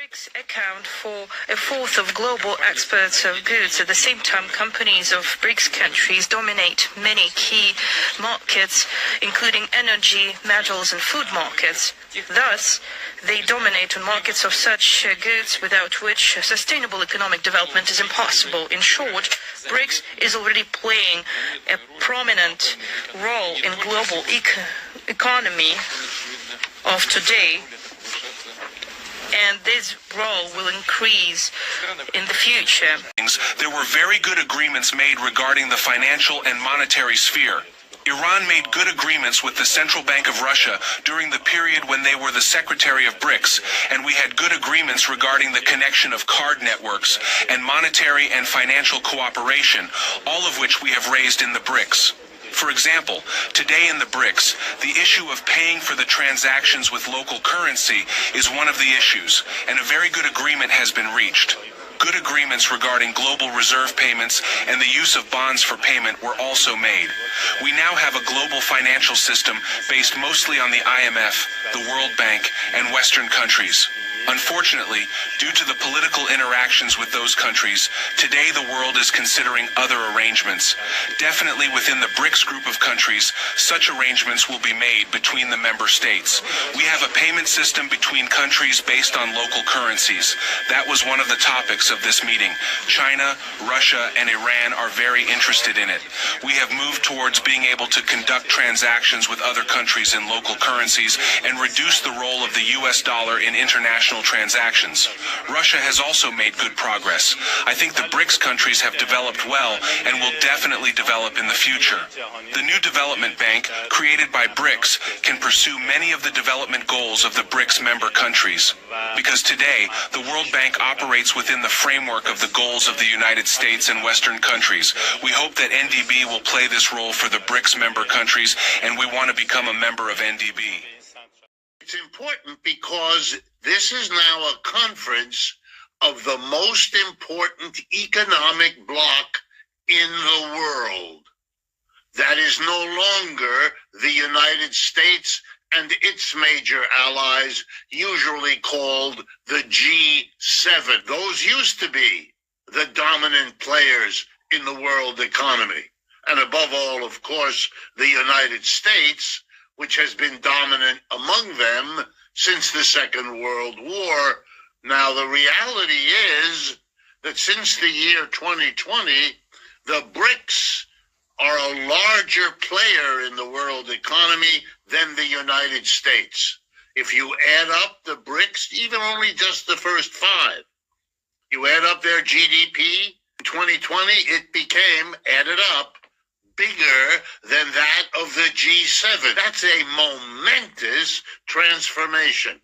BRICS account for a fourth of global exports of goods. At the same time, companies of BRICS countries dominate many key markets, including energy, metals, and food markets. Thus, they dominate on markets of such goods without which sustainable economic development is impossible. In short, BRICS is already playing a prominent role in global economy of today, and this role will increase in the future. There were very good agreements made regarding the financial and monetary sphere. Iran made good agreements with the Central Bank of Russia during the period when they were the secretary of BRICS, and we had good agreements regarding the connection of card networks and monetary and financial cooperation, all of which we have raised in the BRICS. For example, today in the BRICS, the issue of paying for the transactions with local currency is one of the issues, and a very good agreement has been reached. Good agreements regarding global reserve payments and the use of bonds for payment were also made. We now have a global financial system based mostly on the IMF, the World Bank, and Western countries. Unfortunately, due to the political interactions with those countries, today the world is considering other arrangements. Definitely within the BRICS group of countries, such arrangements will be made between the member states. We have a payment system between countries based on local currencies. That was one of the topics of this meeting. China, Russia, and Iran are very interested in it. We have moved towards being able to conduct transactions with other countries in local currencies and reduce the role of the US dollar in international transactions. Russia has also made good progress. I think the BRICS countries have developed well and will definitely develop in the future. The new development bank, created by BRICS, can pursue many of the development goals of the BRICS member countries. Because today, the World Bank operates within the framework of the goals of the United States and Western countries. We hope that NDB will play this role for the BRICS member countries, and we want to become a member of NDB. It's important because this is now a conference of the most important economic bloc in the world. That is no longer the United States and its major allies, usually called the G7. Those used to be the dominant players in the world economy. And above all, of course, the United States, which has been dominant among them since the Second World War. Now, the reality is that since the year 2020, the BRICS are a larger player in the world economy than the United States. If you add up the BRICS, even only just the first five, you add up their GDP, in 2020, it became, added up, bigger than that of the G7. That's a momentous transformation.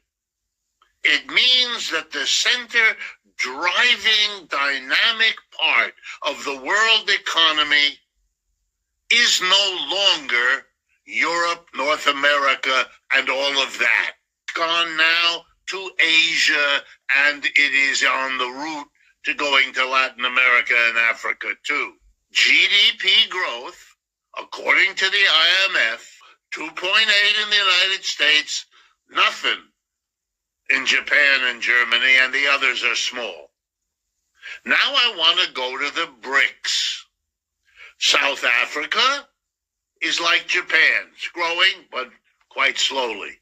It means that the center driving dynamic part of the world economy is no longer Europe, North America, and all of that. It's gone now to Asia, and it is on the route to going to Latin America and Africa too. GDP growth, according to the IMF, 2.8 in the United States, nothing in Japan and Germany, and the others are small. Now I want to go to the BRICS. South Africa is like Japan. It's growing, but quite slowly.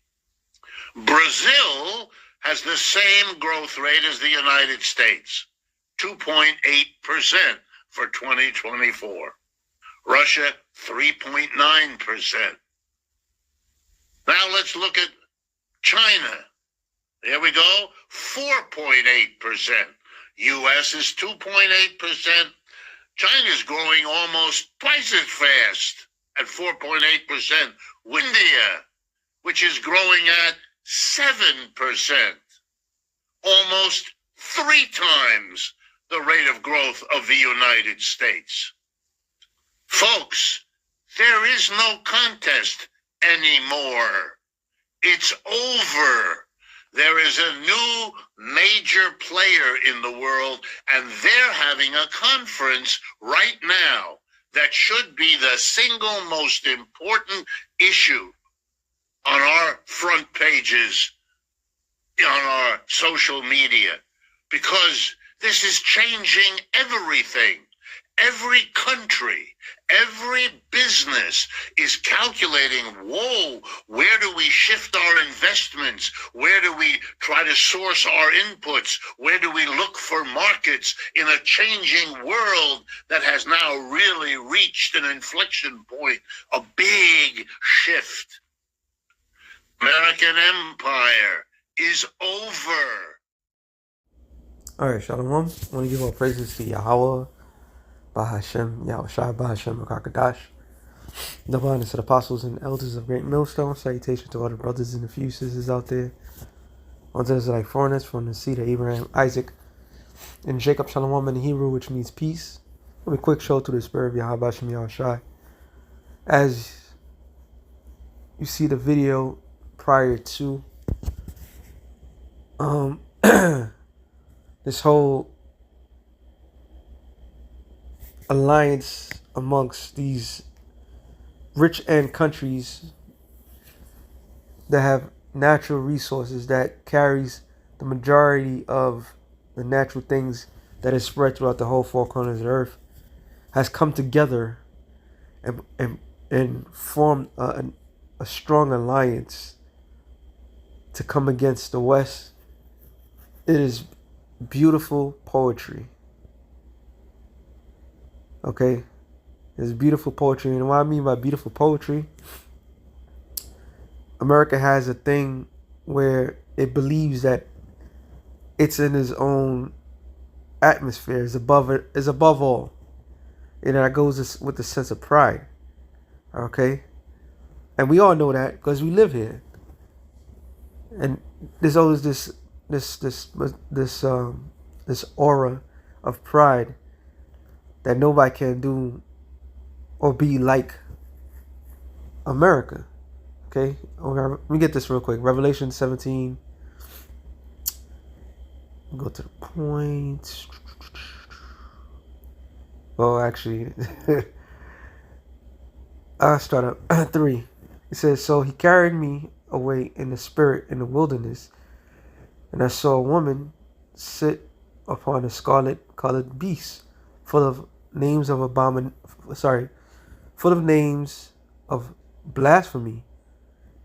Brazil has the same growth rate as the United States, 2.8%. for 2024. Russia, 3.9%. Now let's look at China. There we go, 4.8%. U.S. is 2.8%. China's growing almost twice as fast at 4.8%. India, which is growing at 7%, almost 3 times the rate of growth of the United States. Folks, there is no contest anymore. It's over. There is a new major player in the world, and they're having a conference right now that should be the single most important issue on our front pages on our social media, because this is changing everything. Every country, every business is calculating, whoa, where do we shift our investments? Where do we try to source our inputs? Where do we look for markets in a changing world that has now really reached an inflection point, a big shift? American empire is over. All right, Shalom. I want to give all praises to Yahweh, Bahashem, Yahushua, Bahashem, Rakakadash, the abundance of the apostles and elders of Great Millstone. Salutation to all the brothers and a few sisters out there. On those like foreigners from the seed of Abraham, Isaac, and Jacob. Shalom in Hebrew, which means peace. Let me quick show to the spirit of Yahweh, Bashem, Yahushua. As you see the video prior to this whole alliance amongst these rich end countries that have natural resources that carries the majority of the natural things that is spread throughout the whole four corners of the earth has come together and formed a strong alliance to come against the West. It is beautiful poetry. Okay? It's beautiful poetry. And what I mean by beautiful poetry, America has a thing where it believes that it's in its own atmosphere, is above all. And that goes with the sense of pride. Okay? And we all know that because we live here. And there's always this aura of pride that nobody can do or be like America. Okay, let me get this real quick. Revelation 17. Go to the point. Well, actually, I'll start at 3. It says, "So he carried me away in the spirit in the wilderness, and I saw a woman sit upon a scarlet-colored beast, full of names of blasphemy,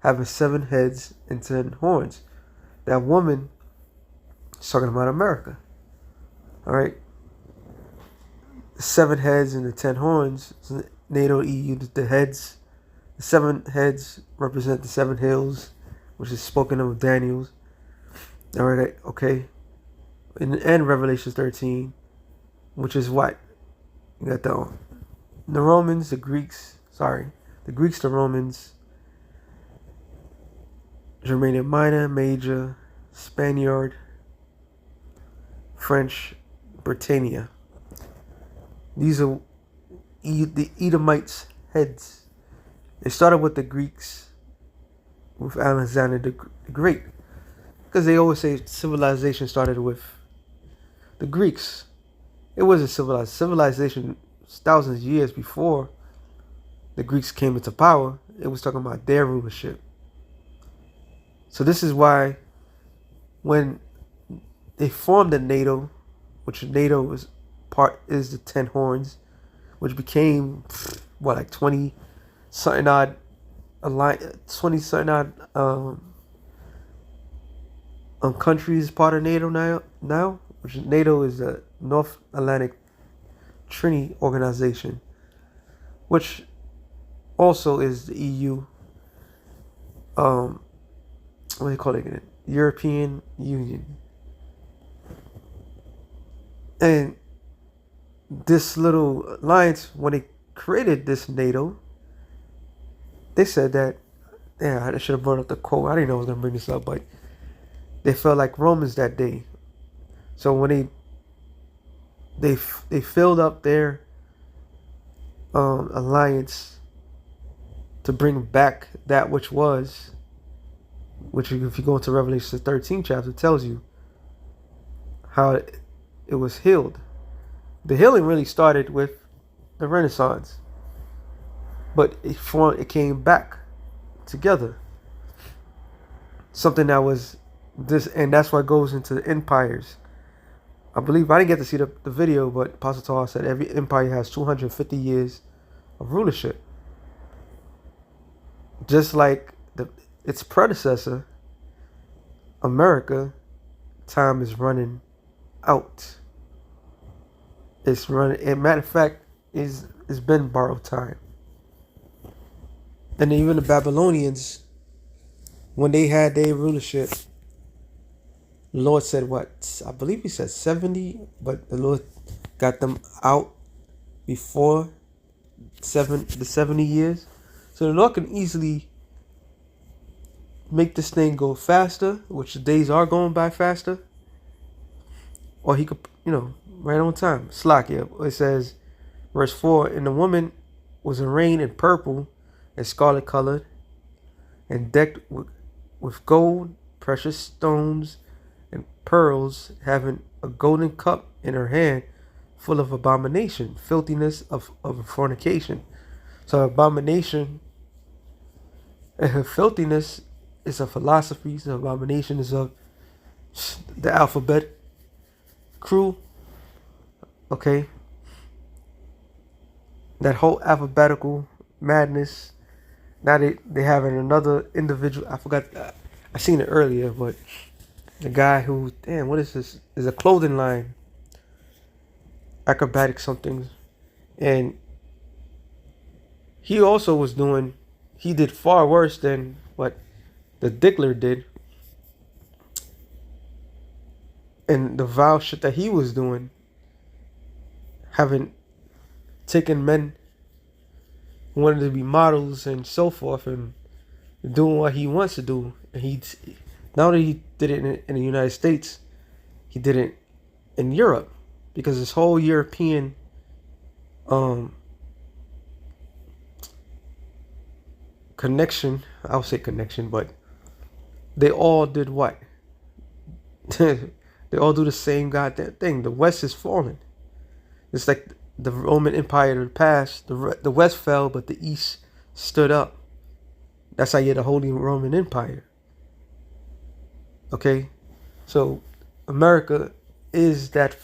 having 7 heads and 10 horns." That woman is talking about America. All right. The 7 heads and the 10 horns, NATO, EU, the heads. The 7 heads represent the 7 hills, which is spoken of Daniel's. All right, okay. And Revelation 13, which is what? You got the Romans, the Greeks, the Romans, Germania Minor, Major, Spaniard, French, Britannia. These are the Edomites' heads. They started with the Greeks, with Alexander the Great, because they always say civilization started with the Greeks. It wasn't civilized. Civilization was thousands of years before the Greeks came into power. It was talking about their rulership. So this is why when they formed the NATO, which NATO is the 10 horns, which became like 20 something odd countries part of NATO now, which NATO is the North Atlantic Treaty Organization, which also is the EU. What do you call it again? European Union. And this little alliance, when they created this NATO, they said that, I should have brought up the quote. I didn't know I was going to bring this up, but they felt like Romans that day. So when they filled up their alliance to bring back that which if you go into Revelation 13 chapter, it tells you how it was healed. The healing really started with the Renaissance, but it came back together. Something that was And that's what goes into the empires. I believe I didn't get to see the video, but Apostle Paul said every empire has 250 years of rulership. Just like its predecessor, America, time is running out. It's running. And matter of fact, it's been borrowed time. And even the Babylonians, when they had their rulership, the Lord said what? I believe he said 70, but the Lord got them out before the 70 years. So the Lord can easily make this thing go faster, which the days are going by faster. Or he could, right on time. Slakia. It says, verse 4, and the woman was arrayed in purple and scarlet colored and decked with gold, precious stones, and pearls, having a golden cup in her hand full of abomination, filthiness of fornication. So abomination and her filthiness is a philosophy. So abomination is of the alphabet crew. Okay. That whole alphabetical madness. Now they having another individual. I forgot. I seen it earlier, but the guy who, what is this? Is a clothing line. Acrobatic something. And he also was doing, he did far worse than what the Dickler did. And the vile shit that he was doing, having taken men who wanted to be models and so forth and doing what he wants to do. And he, not only he did it in the United States, he did it in Europe, because this whole European connection, I'll say connection, but they all did what? They all do the same goddamn thing. The West is falling. It's like the Roman Empire of the past. The West fell, but the East stood up. That's how you get the Holy Roman Empire. Okay? So America is that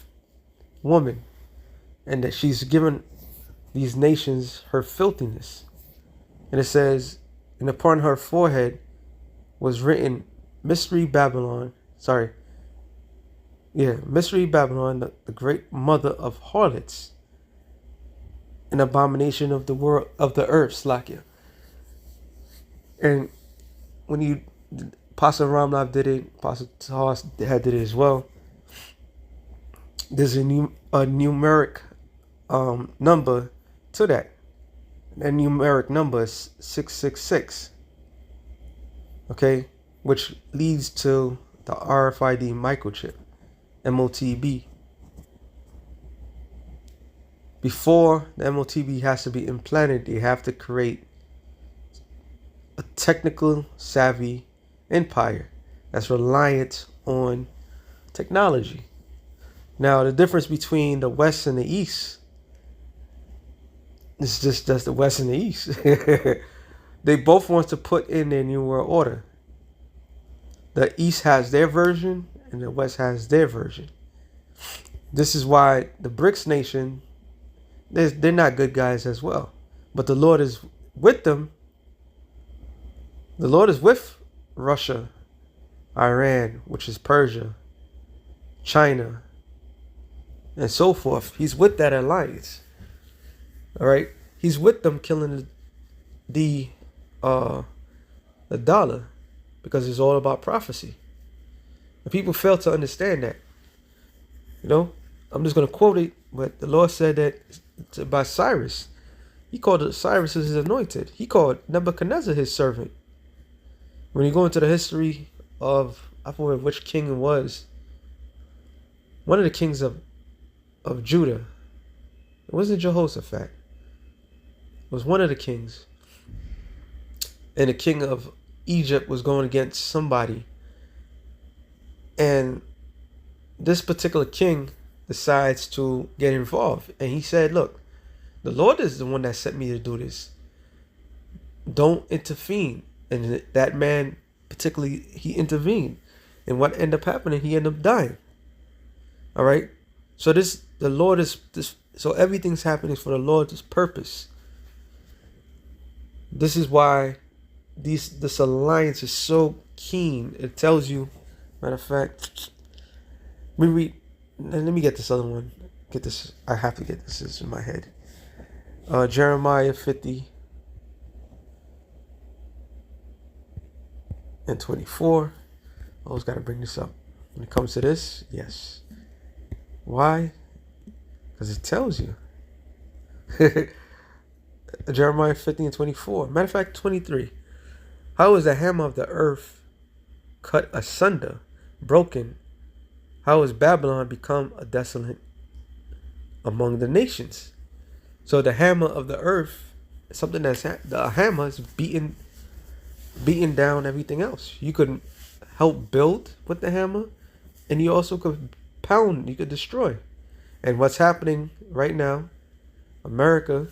woman, and that she's given these nations her filthiness. And it says, and upon her forehead was written Mystery Babylon. Mystery Babylon, the great mother of harlots, an abomination of the world, of the earth, Slakia. And when you, Pastor Ramlav did it, Pastor Toss did it as well. There's a numeric number to that. That numeric number is 666. Okay, which leads to the RFID microchip, MOTB. Before the MOTB has to be implanted, they have to create a technical savvy empire that's reliant on technology. Now, the difference between the West and the East is just the West and the East. They both want to put in their new world order. The East has their version and the West has their version. This is why the BRICS nation, they're not good guys as well. But the Lord is with them. The Lord is with Russia, Iran, which is Persia, China, and so forth. He's with that alliance. All right, he's with them, killing the dollar, because it's all about prophecy. And people fail to understand that. I'm just going to quote it, but the Lord said that it's about Cyrus. He called Cyrus his anointed. He called Nebuchadnezzar his servant. When you go into the history of, I forget which king it was, one of the kings of Judah, it wasn't Jehoshaphat. It was one of the kings. And the king of Egypt was going against somebody. And this particular king decides to get involved. And he said, look, the Lord is the one that sent me to do this. Don't intervene. And that man, particularly, he intervened. And what ended up happening, he ended up dying. All right. So the Lord is this. So everything's happening for the Lord's purpose. This is why this alliance is so keen. It tells you, matter of fact, let me get this other one. Get this. I have to get this. It's in my head. Jeremiah 50 and 24. Always got to bring this up. When it comes to this, yes. Why? Because it tells you. Jeremiah 50 and 24. Matter of fact, 23. How is the hammer of the earth cut asunder, broken? How has Babylon become a desolate among the nations? So the hammer of the earth, something the hammer is beating down everything else. You could help build with the hammer, and you also could pound, you could destroy. And what's happening right now, America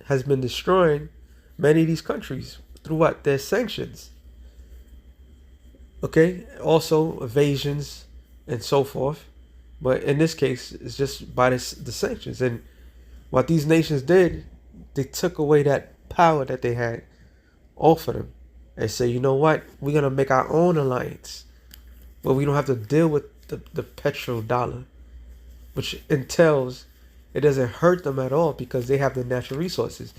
has been destroying many of these countries through what? Their sanctions. Okay? Also evasions and so forth. But in this case, it's just by the sanctions. And what these nations did, they took away that power that they had off of them. And say, you know what? We're going to make our own alliance. But we don't have to deal with the petrodollar. Which entails it doesn't hurt them at all because they have the natural resources.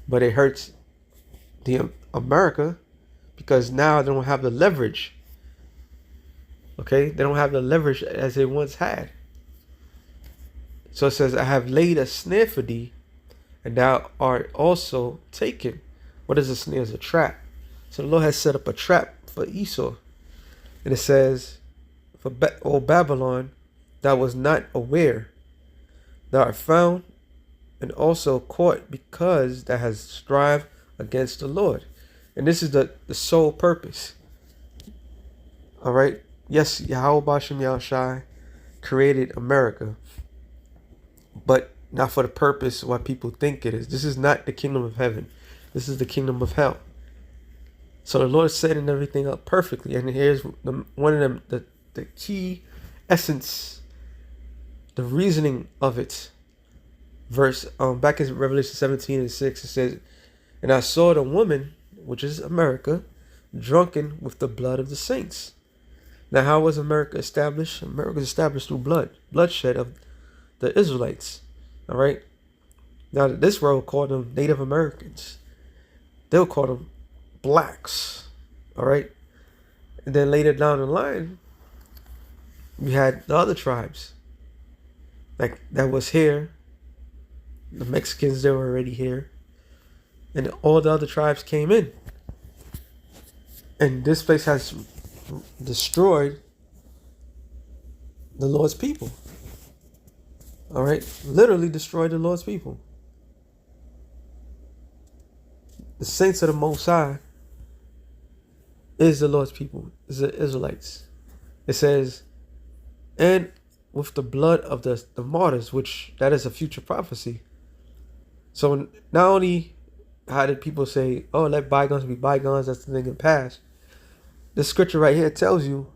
But it hurts the America because now they don't have the leverage. Okay? They don't have the leverage as they once had. So it says, I have laid a snare for thee, and thou art also taken. What is a snare? It's a trap. So the Lord has set up a trap for Esau. And it says, O Babylon, thou was not aware. Thou art found and also caught because thou hast strived against the Lord. And this is the sole purpose. All right. Yes, Yahweh Bashem Yahushai created America, but not for the purpose what people think it is. This is not the kingdom of heaven. This is the kingdom of hell. So the Lord is setting everything up perfectly. And here's one of them, the key essence, the reasoning of it. Verse back in Revelation 17 and 6, it says, and I saw the woman, which is America, drunken with the blood of the saints. Now, how was America established? America was established through bloodshed of the Israelites. All right. Now, this world called them Native Americans. They'll call them blacks. All right. And then later down the line, we had the other tribes like that was here. The Mexicans, they were already here. And all the other tribes came in. And this place has destroyed the Lord's people. All right? Literally destroyed the Lord's people. The saints of the Most High is the Lord's people, is the Israelites. It says, and with the blood of the martyrs, which that is a future prophecy. So not only how did people say, oh, let bygones be bygones, that's the thing in the past. The scripture right here tells you,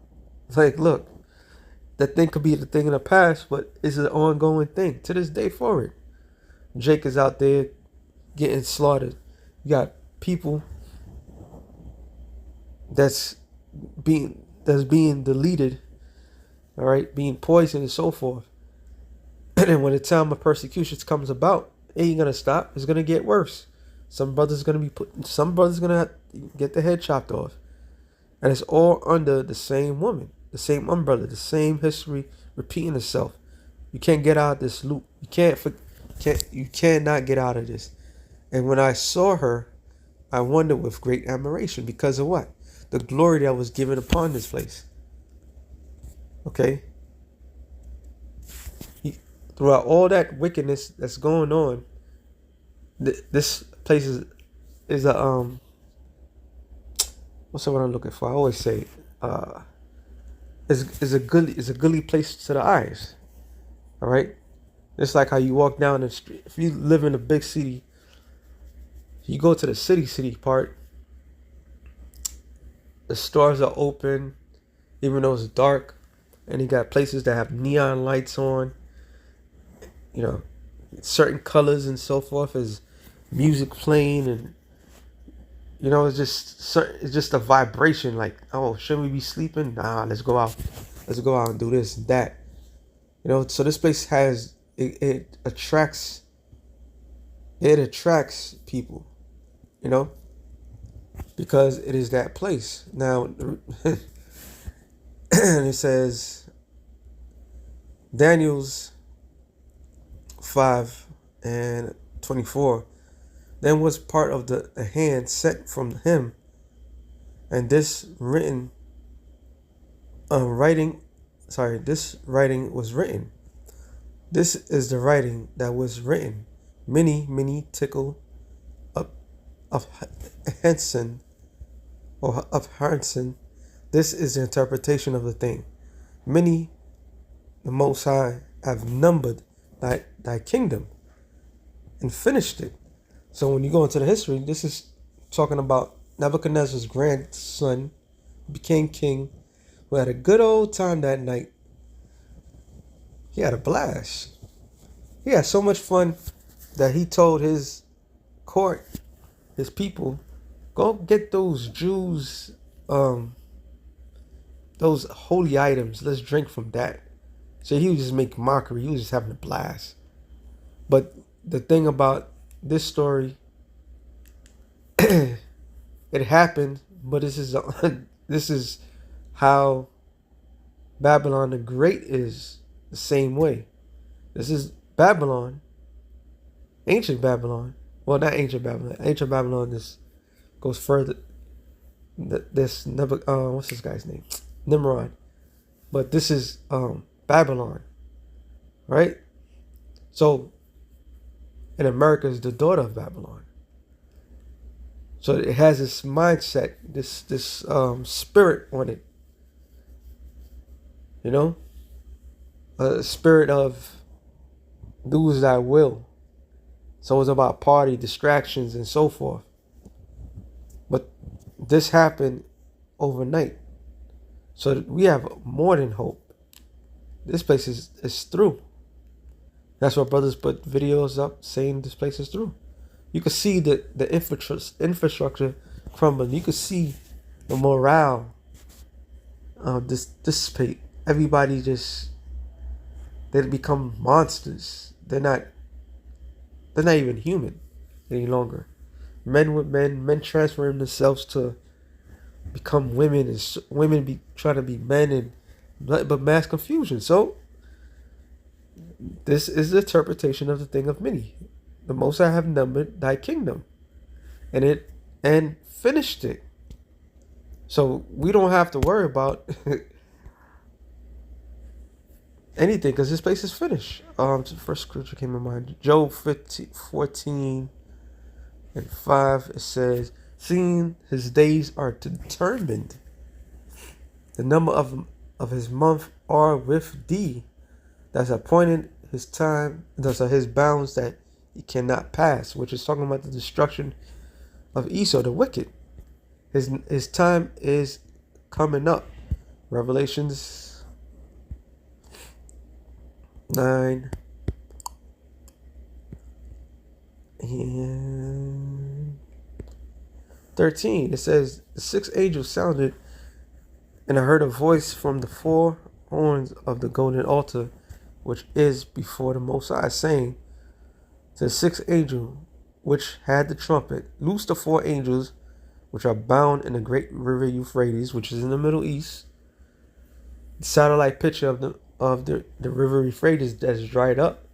like, look, that thing could be the thing in the past, but it's an ongoing thing to this day forward. Jake is out there getting slaughtered. You got people that's being deleted, all right, being poisoned and so forth. And then when the time of persecution comes about, it ain't gonna stop. It's gonna get worse. Some brothers gonna have to get their head chopped off, and it's all under the same woman, the same umbrella, the same history repeating itself. You can't get out of this loop. You cannot get out of this. And when I saw her, I wondered with great admiration because of what? The glory that was given upon this place. Okay. Throughout all that wickedness that's going on, this place is a what's the word I'm looking for? I always say is a goodly place to the eyes. All right, it's like how you walk down the street. If you live in a big city, you go to the city part. The stores are open. even though it's dark. And he got places that have neon lights on, you know, certain colors and so forth, as music playing, and it's just a vibration. Like, oh, shouldn't we be sleeping? Nah, let's go out and do this and that. So this place has it attracts people, because it is that place. Now, and it says Daniel's 5:24. Then was part of the hand sent from him, and this writing was written. This is the writing that was written. Many tickle of Hansen, or of Hansen. This is the interpretation of the thing. Many, the Most High, have numbered thy kingdom and finished it. So when you go into the history, this is talking about Nebuchadnezzar's grandson, became king, who had a good old time that night. He had a blast. He had so much fun that he told his court, his people, go get those Jews, those holy items. Let's drink from that. So he would just make mockery. He was just having a blast. But the thing about this story, it happened, but this is how Babylon the Great is the same way. This is Babylon, ancient Babylon. Well, not ancient Babylon. Ancient Babylon goes further. What's this guy's name? Nimrod. But this is Babylon, right? So, and America is the daughter of Babylon. So it has this mindset, this spirit on it. A spirit of do as thy will. So it's about party, distractions, and so forth. But this happened overnight. So we have more than hope. This place is through. That's why brothers put videos up saying this place is through. You can see the infrastructure crumbling. You can see the morale dissipate. Everybody they become monsters. They're not even human any longer. Men with men transferring themselves to become women, and women trying to be men, and but mass confusion. So this is the interpretation of the thing of many. The Most High have numbered thy kingdom, and finished it. So we don't have to worry about anything, because this place is finished. The first scripture came to mind, Job 14:5. It says, "Seeing his days are determined, the number of his month are with thee. That's appointed his time. Those are his bounds that he cannot pass," which is talking about the destruction of Esau, the wicked. His time is coming up. Revelations 9 and 13. It says, "The sixth angel sounded, and I heard a voice from the four horns of the golden altar, which is before the Most High, saying to the sixth angel, which had the trumpet, loose the four angels which are bound in the great river Euphrates," which is in the Middle East. The satellite picture of the river Euphrates that is dried up.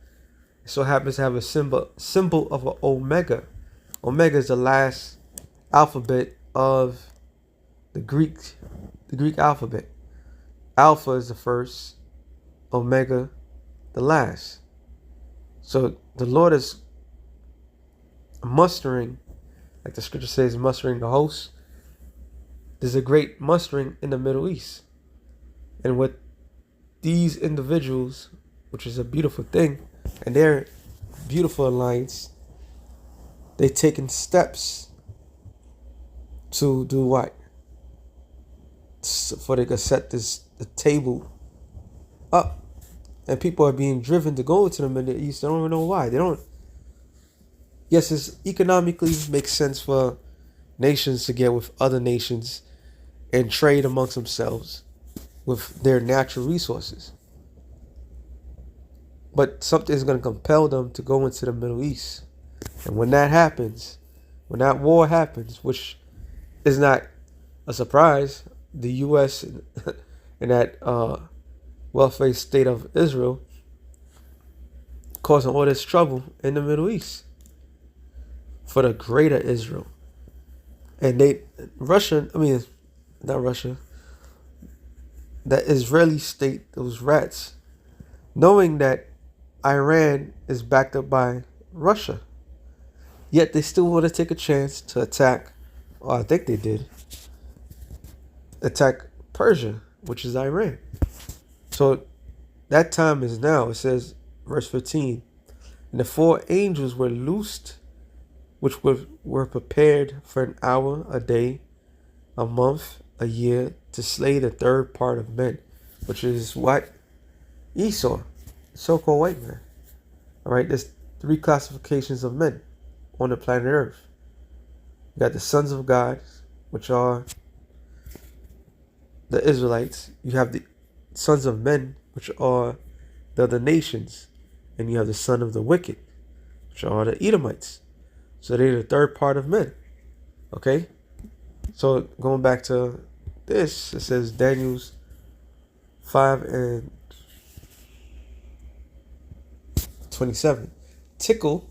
It so happens to have a symbol of an omega. Omega is the last alphabet of the Greek alphabet. Alpha is the first, Omega the last. So the Lord is mustering, like the scripture says, mustering the hosts. There's a great mustering in the Middle East. And with these individuals, which is a beautiful thing, and their beautiful alliance, they've taken steps to do what? for they could set the table up, and people are being driven to go to the Middle East. They don't even know why. They don't. Yes, it's economically makes sense for nations to get with other nations and trade amongst themselves with their natural resources. But something is going to compel them to go into the Middle East. And when that happens, when that war happens, which is not a surprise, the U.S. and that welfare state of Israel causing all this trouble in the Middle East for the greater Israel. And that Israeli state, those rats, knowing that Iran is backed up by Russia, yet they still want to take a chance to attack, or I think they did, attack Persia, which is Iran. So that time is now. It says, verse 15, and the 4 angels were loosed, which were prepared for an hour, a day, a month, a year, to slay the third part of men, which is what? Esau, so-called white man. All right, there's 3 classifications of men on the planet Earth. You got the sons of God, which are the Israelites. You have the sons of men, which are the other nations. And you have the son of the wicked, which are the Edomites. So they're the third part of men. Okay? So going back to this, it says Daniel's 5 and 27. Tickle,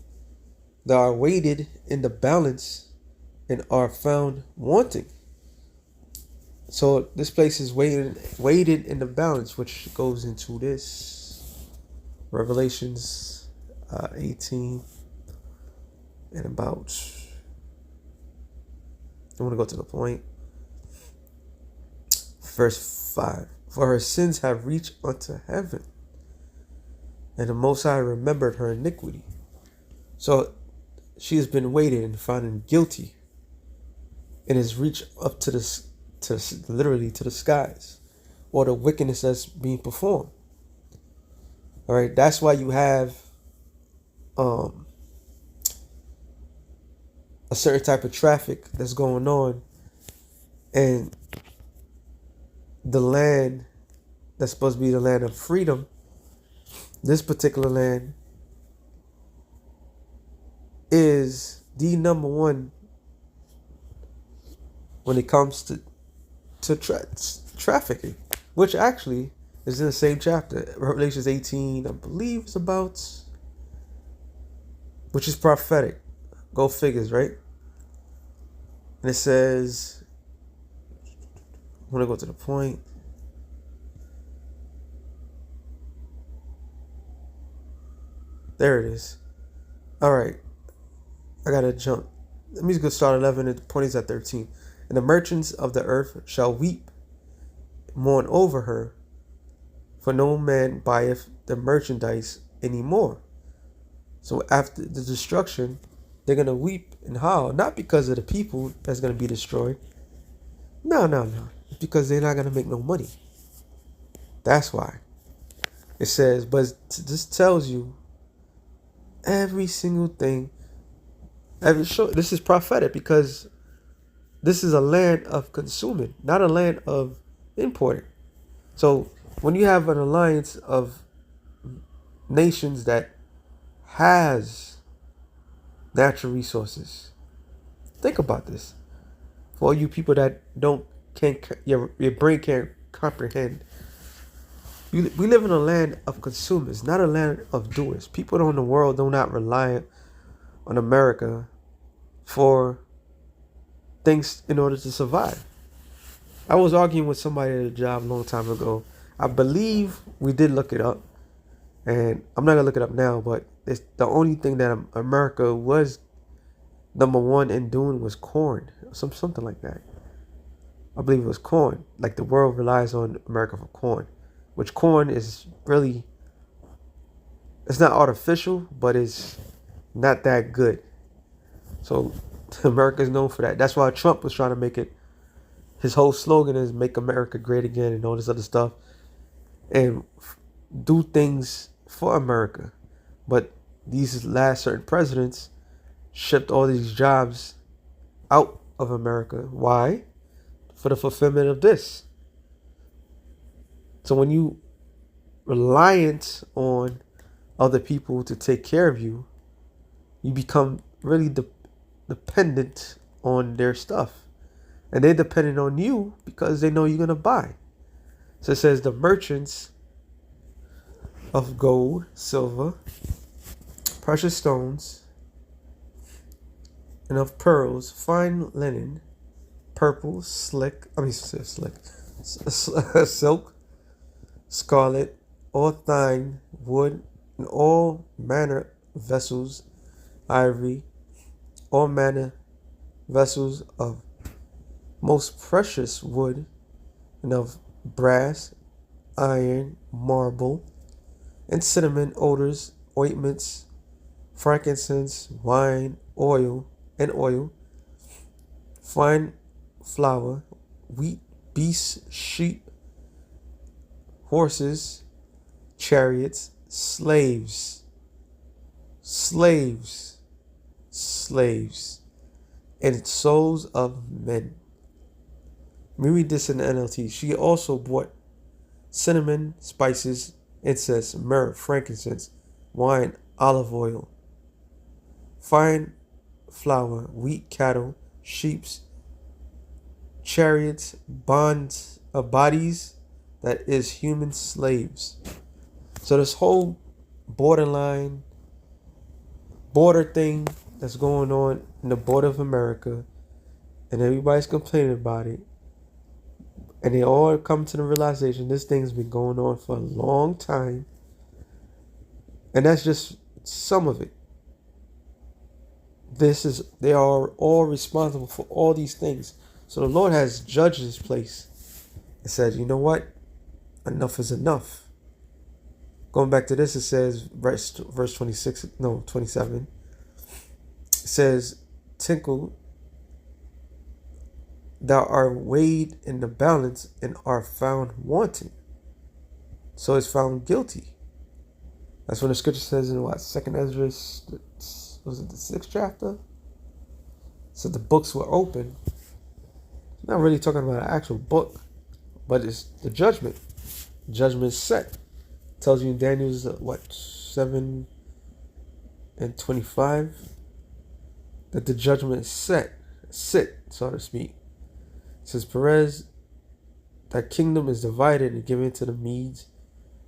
that are weighted in the balance and are found wanting. So this place is weighted in the balance, which goes into this Revelations 18 and about. I want to go to the point. Verse 5. For her sins have reached unto heaven, and the Most High remembered her iniquity. So she has been weighted and found guilty, and has reached up to literally to the skies, or the wickedness that's being performed. All right, that's why you have a certain type of traffic that's going on, and the land that's supposed to be the land of freedom, this particular land is the number one when it comes to trafficking, which actually is in the same chapter, Revelations 18, I believe it's about, which is prophetic. Go figures, right? And it says, I want to go to the point. There it is. All right. I got to jump. Let me go start 11 and the point is at 13. And the merchants of the earth shall weep, mourn over her, for no man buyeth the merchandise anymore. So after the destruction, they're going to weep and howl, not because of the people that's going to be destroyed. No. It's because they're not going to make no money. That's why. It says, but this tells you every single thing. This is prophetic because this is a land of consuming, not a land of importing. So when you have an alliance of nations that has natural resources, think about this. For all you people that your brain can't comprehend, we live in a land of consumers, not a land of doers. People in the world do not rely on America for things in order to survive. I was arguing with somebody at a job a long time ago. I believe we did look it up, and I'm not gonna look it up now, but it's the only thing that America was number one in doing was corn, something like that. I believe it was corn. Like the world relies on America for corn, which corn is really, it's not artificial, but it's not that good. So America is known for that. That's why Trump was trying to make it His whole slogan is "Make America Great Again" and all this other stuff, and do things for America. But these last certain presidents shipped all these jobs out of America. Why? For the fulfillment of this. So when you reliant on other people to take care of you, you become really dependent on their stuff. And they're dependent on you because they know you're going to buy. So it says the merchants of gold, silver, precious stones, and of pearls, fine linen, purple, silk, scarlet, all thine, wood, and all manner vessels, ivory, all manner vessels of most precious wood, and of brass, iron, marble, and cinnamon, odors, ointments, frankincense, wine, oil, fine flour, wheat, beasts, sheep, horses, chariots, slaves, and souls of men. Let me read this in the NLT. She also bought cinnamon, spices, incense, myrrh, frankincense, wine, olive oil, fine flour, wheat, cattle, sheep, chariots, bodies, that is human slaves. So this whole border thing that's going on in the border of America, and everybody's complaining about it, and they all come to the realization this thing's been going on for a long time, and that's just some of it. They are all responsible for all these things. So the Lord has judged this place and said, you know what? Enough is enough. Going back to this, it says, verse 27. It says, Tinkle, thou art weighed in the balance and are found wanting. So it's found guilty. That's when the scripture says in what? 2nd Ezra, was it the 6th chapter? So the books were open. Not really talking about an actual book, but it's the judgment. Judgment is set. It tells you in Daniel's 7:25 that the judgment is sit, so to speak. It says, Perez, that kingdom is divided and given to the Medes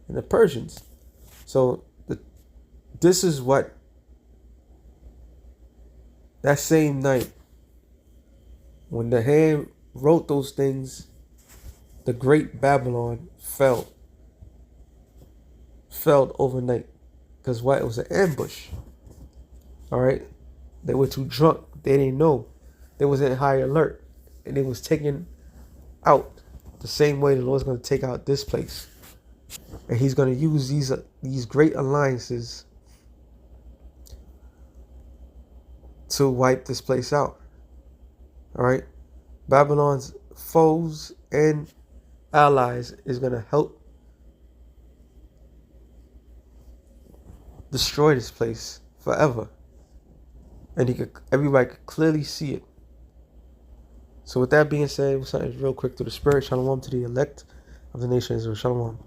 and the Persians. So this is what that same night when the hand wrote those things, the great Babylon fell overnight. Because what? It was an ambush. All right? They were too drunk. They didn't know. They was in high alert. And it was taken out the same way the Lord's going to take out this place. And he's going to use these great alliances to wipe this place out. All right? Babylon's foes and allies is going to help destroy this place forever. And everybody could clearly see it. So with that being said, we'll something real quick through the spirit. Shalom to the elect of the nations. Shalom.